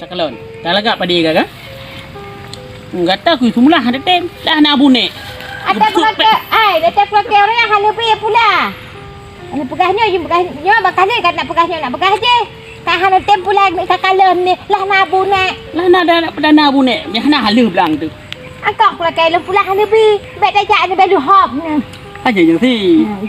Cakalan. Talaga pa di ka? Gata ko semula ada tem. Dah nak bunek. Ada keluarga, ada keluarga orang yang lebih pula. Ana pegahnya, bakahnya kan nak pegahnya nak pegah je. Tak hana tem pula Cakalan ni. Lah nak bunek. Lah nak dah perdana bunek. Yang nak halu belang tu. Angkok pula kaya pula lebih. Baik dah jak ni belu hop ni. Aja je si.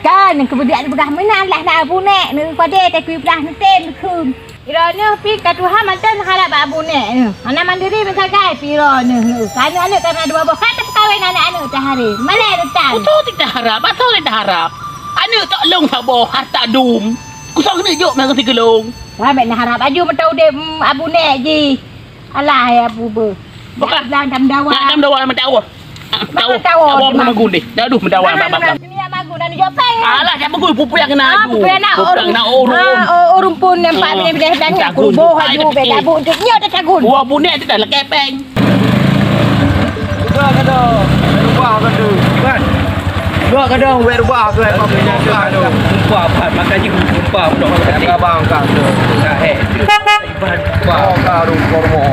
Kan kemudian pegah menang lah nak bunek ni pada tak kui belah ni tem kum. Iranya pi katuha mantan harap babu ni. Anak mandiri mensagai piro ni. Kana anak karena dua buah kata kawin anak-anak hari. Mana datang? Betul tidak harap, betul tidak harap. Anak tak long sabo harta dum. Kusang ni jok mereka tigelong. Wah nak harap aju betul dia abu ni ji. Alah ya abu ber. Bukan dalam dawa. Dalam dawa mendawa. Dawa. Dawa mendawa deh. Dah aduh mendawa bab. Ini yang magu dan jopeng. Alah jangan gul pupu yang kena aju. Pupu yang nak urun. Urun pun nampak bila belanja kurbo aju beda bu untuk nyo dah cagun. Buah bunek tu dah lekepeng. Gua kadang rubah kadang kan. Gua kadang wet rubah ke apa punya tu. Kumpah apa makanya kumpah budak orang kata Abang kang tu. dah ibarat kumpah Kau karung kormo.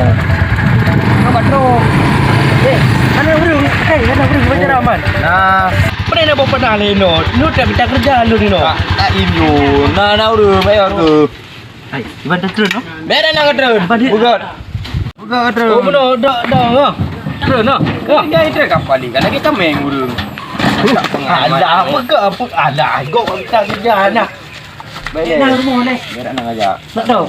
apa tu mana urung mana urung macam aman Nah, mana nak pernah leno lu tak minta kerja lu ni no tak inyo. Nah urung mai aku. ai ibarat terus no Beda nak kadang. Bukan. Bukan kadang. oh benar dah terus no Dia itu kapal ni. Kan kita main urung. alah apa ke apa alah kau minta kerja nak Baik. nak rumah ni Berak nak aja. nak tahu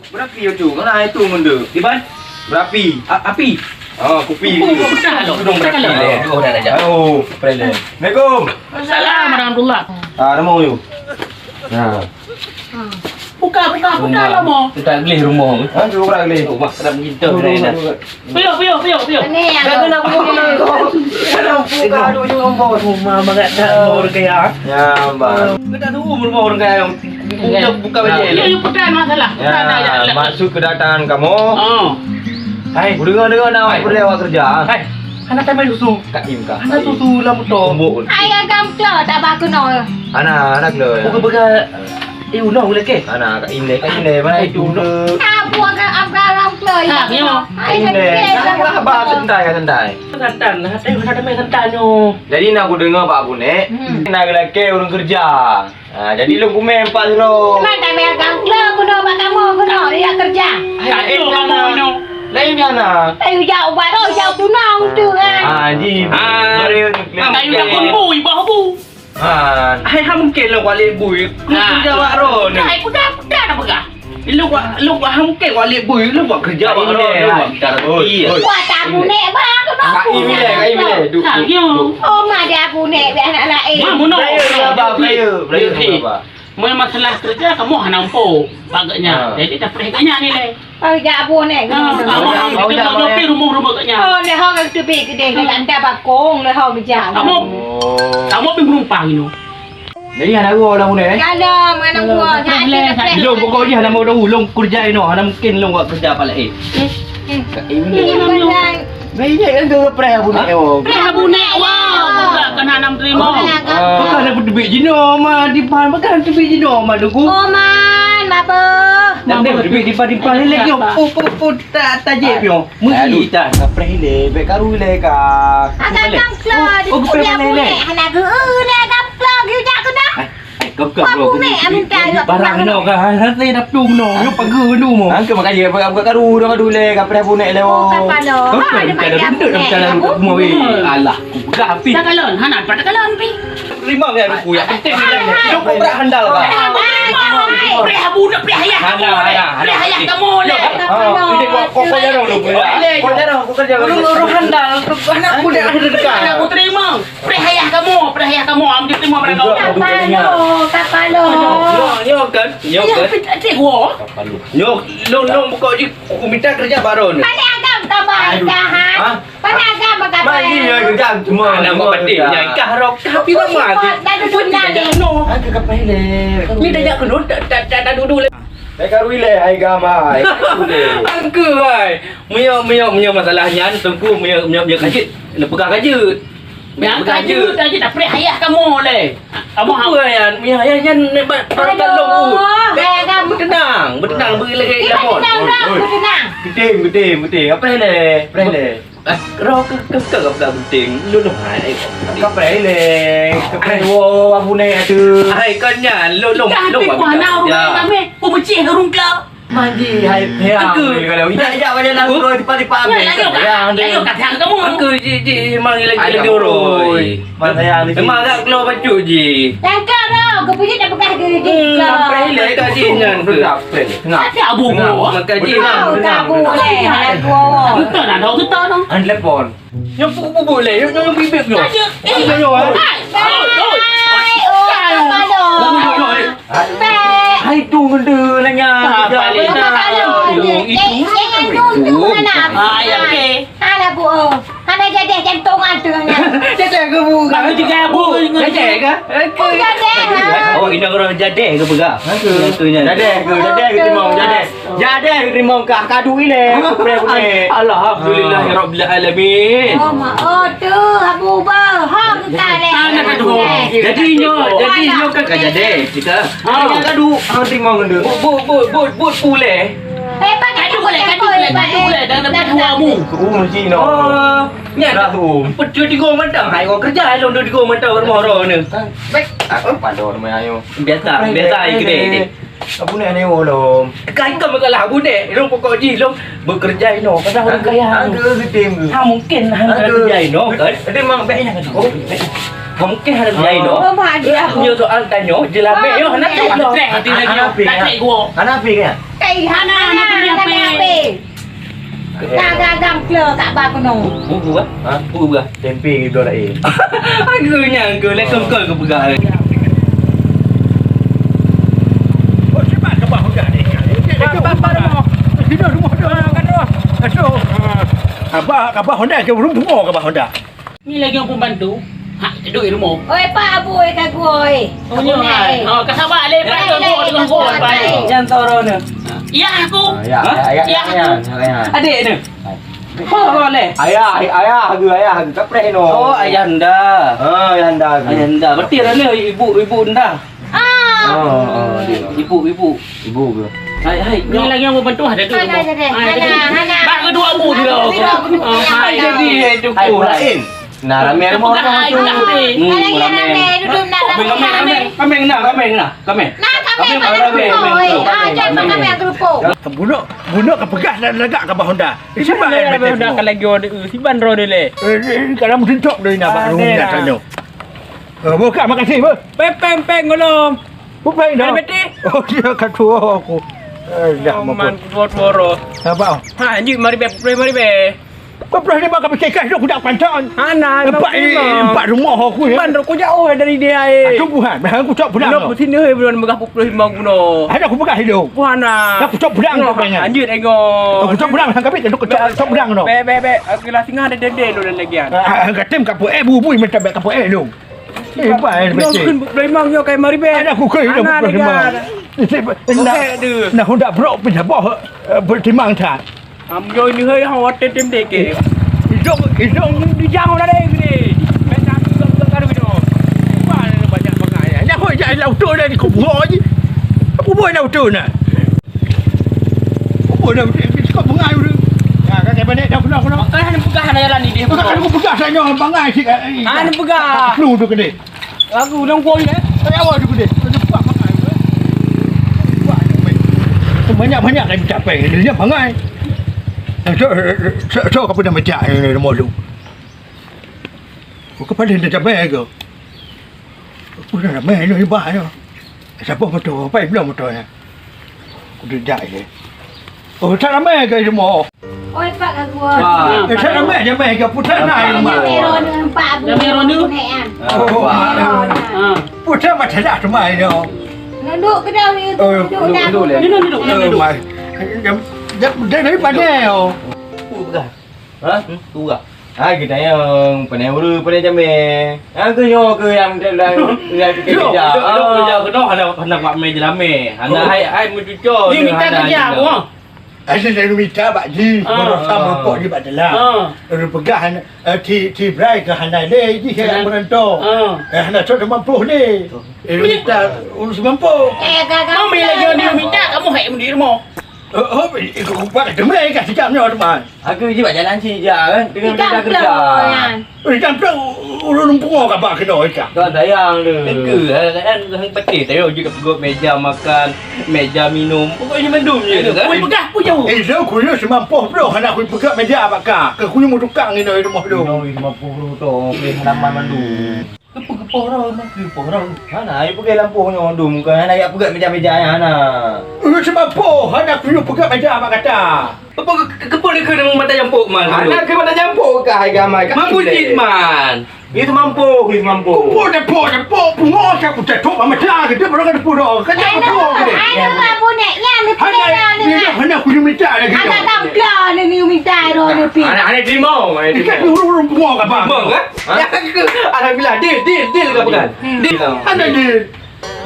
Berapi tu? Mana itu mundur? Iban Berapi. api Oh, kopi. Betul loh. dong berapi le oh dah aja Oh, prele. Assalamualaikum. Assalamualaikum warahmatullah. Ah, nama you. Nah. Buka lah mo. kita beli rumah Ah, dua orang lagi. rumah sedap kita ni dah Piyo. Ni yang Kena buka aduh you ngomong. rumah banget dah orang kaya Ya, bang. kita tahu rumah orang kaya yang buka Ya, baju you putar masalah. Ya, masuk kedatangan kamu. Oh. hai Dengar nak boleh awak kerja. hai anak tamai susu Kak Im kah? anak susu lah betul Tumbuk. ayah gamklo tak baku no. Anak le. buka ulang boleh ke Anak Kak Im le mana itu le. Abu agak gamklo ya. Im le. Nah, bah santai. santan lah anak tamai santan yo Jadi nak aku dengar Pak Bunek, nak lelaki orang kerja. Jadi lu kumem Pak Zero. Mana ayah gamklo kuno kamu kuno dia kerja. Ayo kamu no. Lain dia nak. Ayo jauh baru jauh tunang tu kan. Ji. Kayu Mari nak kumbu ibu bu. hai ha mungkin lah walik bui kerja wak ron Hai kuda dah begah. lu ha mungkin walik bui lu buat kerja wak ron lu buat kita roti Wah tak bunek bah kuno. Kak Im le. Duk. Yo. Oh mah dia bunek dia anak lain. Mamu no. Player. Mau masalah kerja kamu hanampo bagaknya. Jadi dah perhatiannya ni le. Oh ya bunek. Kamu kita nyopi rumah katnya. Oh le hong tu bi gede le anda bakong le hong kerja. Kamu penumpang ini. Jadi anak gua orang Bunek. Kalau mana gua jadi lu pokoknya nama dah ulung kerja ini ada mungkin lu buat kerja pala Kak Im le. Ini benar. Baik kan tu pernah Bunek. Prabu nek wow. Bukan kena 6 terima. bukan ada berdebik jino mah di pan bukan berdebik jino mah duku Oh man, apa? dan dia berdebik di pan lagi yo tak tajib yo mesti tak Kapre le, be karu le ka. Akan kamklo di Oh, dia boleh. bunek. Anak ge le kamklo gi jak tu dah. kau Wah, bunek, amin kaya. barang no kan hati dah tung no lu pagi nu mo Angke makan dia buat karu dah kadu le kapre Bunek le. Oh, kapalo. kau kan ada benda dalam jalan rumah we alah aku buka api Takalon, hanan pada takalon pi. terima ke aku ya penting lu kau berak handal ka Prabu nak prihayah kamu le. Prihayah kamu le. ini kau jarang lu Kau jarang aku kerja. lu handal anak budak ada dekat Aku terima. Prihayah kamu ambil terima pada kau. Kapalo. Yo kan Cik gua. Yo long buka je aku minta kerja baru ni Paniagam tambah dah. Paniagam bakal. Mai dia kerja cuma mana mau penting ya kah rok tapi mama Dah duduk dah ni. Angke kapre le. ni dah jak kedut tak duduk le Be karu le ai gama. angke ai mio masalahnya tengku mio kajit le pegang kajit Yang kaju tadi tak pernah ayah kamu le. Kamu Apa yang mi ayahnya ni bertolong. Bertenang beri lagi Kita lapor. tenang dah, tenang. Beting. Apa le? Kau ke apa penting? Lu hai. Kau le. Kau abune tu. Hai kanya lu. Tapi kuana orang kami, ku benci harung kau. Manji hai kalau ya macam nak kau tiba-tiba ambil. Ayo kata kamu. Aku ji manggil lagi oroi. Mana yang ni? Memang agak keluar baju ji. Dan kau punya dah bekas gigi. Sampai le kat jinan ke. Tengah. Ada abu gua. Maka ji Kau tak boleh ada gua. Kita nak tahu kita dong. An telefon. yang boleh yang bibir tu. Ayo. Hai tu benda lah nya. Jadi jantung ada nya. Jadi ke bu? Kau juga abu. Jadi ke? Oh jadi. Oh ini orang jadi ke begak? Jadi terima kadu ile. Alhamdulillah ya rabbil alamin. Oh ma tu abu ba. Ha kita le. Jadinya kan jadi kita. Kadu terima ngende. Buat pule. Kadu boleh dan buamu. Mesti no. Oh, nya Pedu di gua mentang. Hai kau kerja lo di gua mentang bermoro ni. Baik. Apa dah nama ayo. Biasa gede. Apa ni ane wolom. Kai kau mengkalah bude. Lo pokok ji lo bekerja ino. Pasal orang kaya. Ada getim ke? Ha mungkin hang kerja ino. Ada mang baiknya kan. Ha mungkin hang kerja ino. Oh ma dia. Nyo soal tanyo jelabe yo nak lo. Hati lagi. Tak gua. Anak pi kan? Kai hana apa? Gam kleur kat ba kono. Buku ah? Ha? Buku ah. Tempe gitu lah eh. Aku nyangka lek kau ke begah. Oh, sebab ke bawah dah ni. Hidup rumah dah kan dah. Aduh. Abah Honda ke rumah ke Abah Honda. Ni lagi yang pembantu. Ha, duduk di rumah. Oi pa abu ka goi. Oh, ni hai. Oh, kasabak le, pasal gua dengan gua baik. Jangan toro ni. Ya aku. Ya, Adik ni. Oh, boleh. Ayah ke kapreh no. Oh, ayahanda. Ayahanda. Ayahanda. Berarti lah ni ibu anda. Ah. Ibu. Ibu ke? Hai. Ni lagi yang pembantu ada tu. Hana. Bak kedua abu dia. Hai jadi Hai cukup. lain. Nah, ramai rumah tu. Kameng nak. Bunuh ke pegas dan legak ke Abah Honda. Sebab dah lagi order siban ro le. kalau mungkin tok dari nak rumah nak tanya. Buka makasih ber. Pempeng golong. Bukan dah. Oh dia ketua aku. Dah Man mampu. boro. Apa? Ha, anjing mari be. Apa dia bakal bercekai dah budak pancan. Ana, Empat rumah aku ya. Man ro ko jauh dari dia ai. Tumbuhan, aku cok pedang. Belum sini he belum megah 25 guna. Ada aku pegang hidup. Puana. Aku cok pedang tu banyak. Anjir ego. Aku cok pedang hang kapit aku cok pedang tu. Be. Aku lah singa ada dede lo lagi an. Katem kapur bubui macam bek kapur lu. Baik Lo betul. kun memang yo kai mari be. Ada aku ke hidup bertimang. Nak hendak brok pindah bawah bertimang tak. Am yo ni he hang wat tem deke. Hidup Di jang dah deh gini. Macam tu kan video. mana banyak bangai. Nak kau jadi auto dah di kubur je. Apa buat auto nak? Kubur dah kau bangai tu. Ha kan balik dah kena. Kan buka hana jalan ni dia. Aku pegang saja bangai sikit. Ana pegang. Flu tu kedai. Aku nang koi ni. Saya awak tu kedai. Kau buat bangai tu. Banyak lagi capai. Dia bangai. So kau dah macam ni rumah lu. Kau pada dah capai ke? Kau dah ramai ni bah ni. Siapa motor? Apa belum motor ni? Kau dah je. Oh, tak ramai ke rumah? Oi pak ka goi. Tak ramai je mai ke putar nak rumah. Mero ni. Putar macam dah rumah ni. Duduk ke dah ni. Duduk. Duduk. Mai. Dia daripada Ha? Tu ke? Ha kita yang pandai uru pandai jambe. Ha ke yo ke yang dalam kerja. Kerja kena hendak mak me jelame. Hendak hai mencucur. Dia minta kerja mu. Saya minta baji, sama pok di badalah. Pegahan ti berai ke handai le, di yang berantau. Hendak cok mampu ni. Minta urus mampu. Mau bila dia minta kamu hek mendir mo. Oh, ikut pak demai kat sikapnya teman. Aku je buat jalan sini je kan. Dengan benda kerja. Jangan urus numpuk kat pak kena ikat. Kau sayang tu. Kan peti tayo juga perut meja makan, meja minum. Pokoknya mendum je tu kan. Kuih begah pu jauh. Dah kuih semampu bro. Hendak kuih pegat meja apa kah? Ke kuih mu tukang ni dari rumah tu. Minum 50 tu. Beli halaman mandu. Kepo orang nak kepo orang. Mana ai pakai lampu punya ondum kan. Nak pegat meja-meja yang ana. Semampu. Hendak kuih pegat meja apa kata? Kepo ni kena mata jampuk man. Anak ke mana campur ke harga mai. Mampu cik man. Itu mampu, itu mampu. Pok, pungo saya pun cetok amat lah. Kita baru kan pura. Kan jangan pura ke ni. Ayo babu nek yang ni Hendak kuih minta lagi. Anak tak ni minta ro ni pi. Anak terima. Ikat urus pungo kat pak. Bang kan? Ya ke? Alhamdulillah deal ke bukan? Deal. Hendak dia.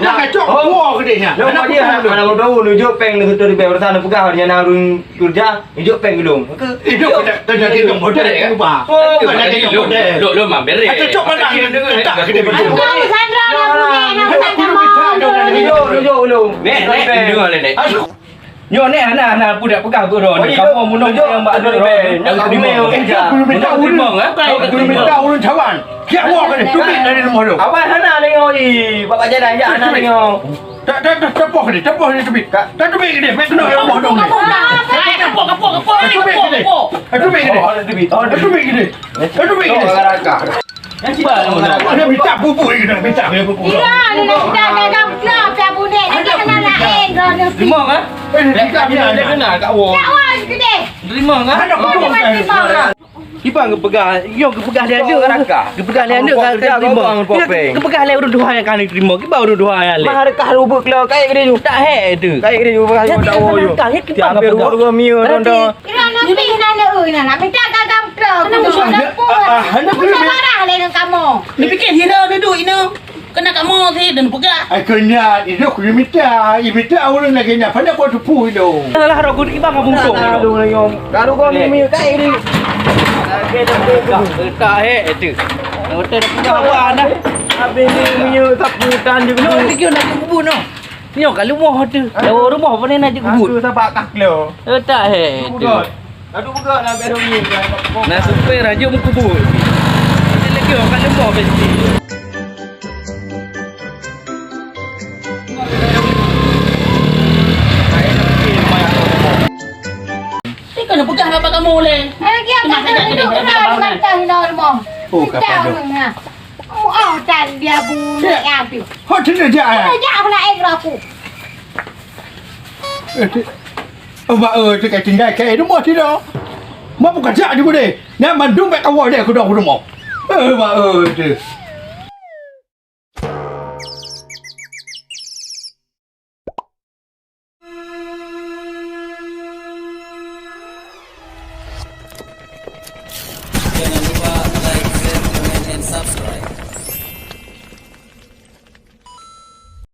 Nak kacau pungo ke dia. Lepas dia anak baru nunjuk peng ni tu di bawah sana pegang dia nak urung kerja, nunjuk peng gedung. Itu kena kita model kan pak. Oh, kena kita model. Lo mah beres. Cocok mana tak kita betul. Aku Sandra nak punya nak Nunjuk ulung. Nek dengar nek. Nyo nek anak budak pegang tu ron. Kamu munung yang bak ada ron. Yang terima kerja. Aku minta urus. Aku minta urus cawan. Kiak wak ni. Tubik dari rumah tu. Awak anak tengok bapak jalan je anak tengok. Tak tepoh ni tubik. Tak tubik ni. Mek kena rumah tu ni. Kapok. Tubik ni. Tubik ni. Yang ciba Dia minta bubuk ni kena. Minta bubuk. Ira ni nak dagang club babu nek ni kena nak ro ni pi. Terima kan? dia kena kat wong. Tak wan gede. Terima kan? Ada betul. Ibang kepegah, yo kepegah dia ada rakah. Kepegah dia ada kan terima. Kepegah dia urut dua yang kan terima. Ki baru dua yang le. Mahar kah rubuk lah kai dia Tak hek tu. kai dia juga tak tahu. Kita Hampir 2 mio tonton. Ira nak pi nak minta dagang club. Kena musuh dapur. Hendak Musuh marah le dengan kamu. Ni fikir hira duduk ini. Kena kamu sih dan pegah. Kena itu aku minta. Minta orang lagi nak. Pada kau tupu itu. Lah rok ki bang kampung tu. Aduh nyom. Garu kau ni mio kai dia. Tak hek tu. Hotel dah kawan dah. Habis ni mio saputan juga. Lu fikir nak kebun no. Ni kat rumah tu. Rumah apa ni nak kebun. Aku sabak kak lo. Tak hek tu. Aduh buka nak biar ni. Nak supaya rajuk mu kebun. Ada lagi kat rumah mesti. Ni kena pegah apa kamu le. Lagi apa nak mantah hina rumah. Oh, kapan tu? Oh, dan dia bu nek api. Hot tidak Kena jaya. jak aku nak aku. Mak cakap tinggal kat rumah tidak. Mak bukan jak juga deh. Nak mandung baik awal dia aku dah rumah. Mak tu.